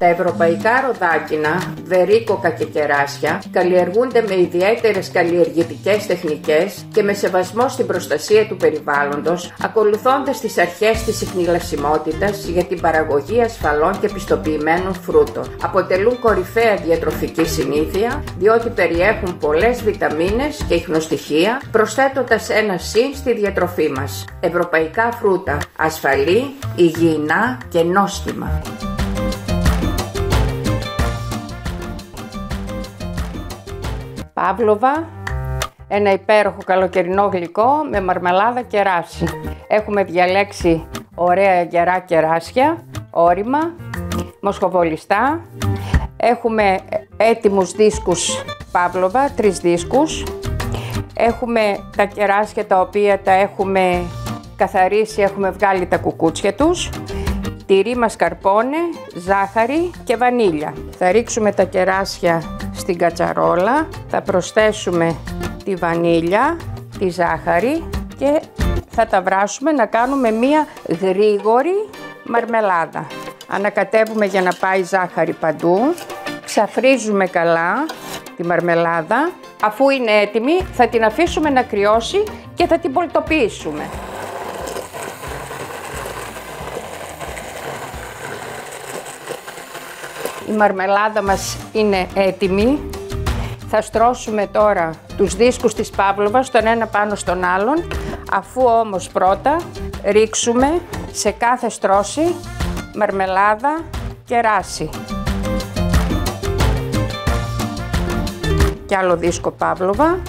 Τα ευρωπαϊκά ροδάκινα, βερίκοκα και κεράσια καλλιεργούνται με ιδιαίτερες καλλιεργητικές τεχνικές και με σεβασμό στην προστασία του περιβάλλοντος, ακολουθώντας τις αρχές της ιχνηλασιμότητας για την παραγωγή ασφαλών και πιστοποιημένων φρούτων. Αποτελούν κορυφαία διατροφική συνήθεια, διότι περιέχουν πολλές βιταμίνες και ιχνοστοιχεία, προσθέτοντας ένα συν στη διατροφή μας. Ευρωπαϊκά φρούτα, ασφαλή, υγιεινά και νόστιμα. Παύλοβα, ένα υπέροχο καλοκαιρινό γλυκό με μαρμελάδα και κεράσι. Έχουμε διαλέξει ωραία γερά κεράσια, όρημα, μοσχοβολιστά. Έχουμε έτοιμους δίσκους Παύλοβα, 3 δίσκους. Έχουμε τα κεράσια τα οποία τα έχουμε καθαρίσει, έχουμε βγάλει τα κουκούτσια τους. Τυρί μασκαρπόνε, ζάχαρη και βανίλια. Θα ρίξουμε τα κεράσια στην κατσαρόλα, θα προσθέσουμε τη βανίλια, τη ζάχαρη και θα τα βράσουμε να κάνουμε μία γρήγορη μαρμελάδα. Ανακατεύουμε για να πάει η ζάχαρη παντού, ξαφρίζουμε καλά τη μαρμελάδα. Αφού είναι έτοιμη θα την αφήσουμε να κρυώσει και θα την πολτοποιήσουμε. Η μαρμελάδα μας είναι έτοιμη. Θα στρώσουμε τώρα τους δίσκους της Παύλοβας τον ένα πάνω στον άλλον, αφού όμως πρώτα ρίξουμε σε κάθε στρώση μαρμελάδα κεράσι. Και άλλο δίσκο Παύλοβα.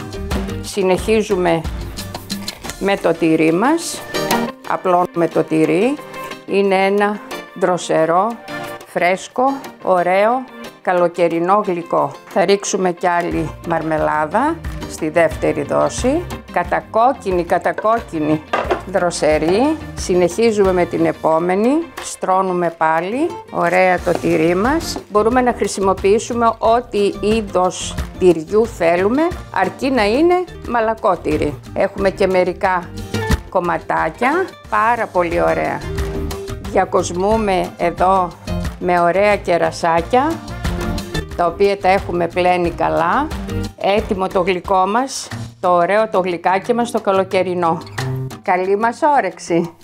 Συνεχίζουμε με το τυρί μας. Απλώνουμε το τυρί. Είναι ένα δροσερό, φρέσκο, ωραίο, καλοκαιρινό γλυκό. Θα ρίξουμε κι άλλη μαρμελάδα στη δεύτερη δόση. Κατακόκκινη, δροσερή. Συνεχίζουμε με την επόμενη. Στρώνουμε πάλι. Ωραία το τυρί μας. Μπορούμε να χρησιμοποιήσουμε ό,τι είδος τυριού θέλουμε, αρκεί να είναι μαλακό τυρί. Έχουμε και μερικά κομματάκια. Πάρα πολύ ωραία. Διακοσμούμε εδώ με ωραία κερασάκια, τα οποία τα έχουμε πλένει καλά. Έτοιμο το γλυκό μας, το ωραίο το γλυκάκι μας το καλοκαιρινό. Καλή μας όρεξη!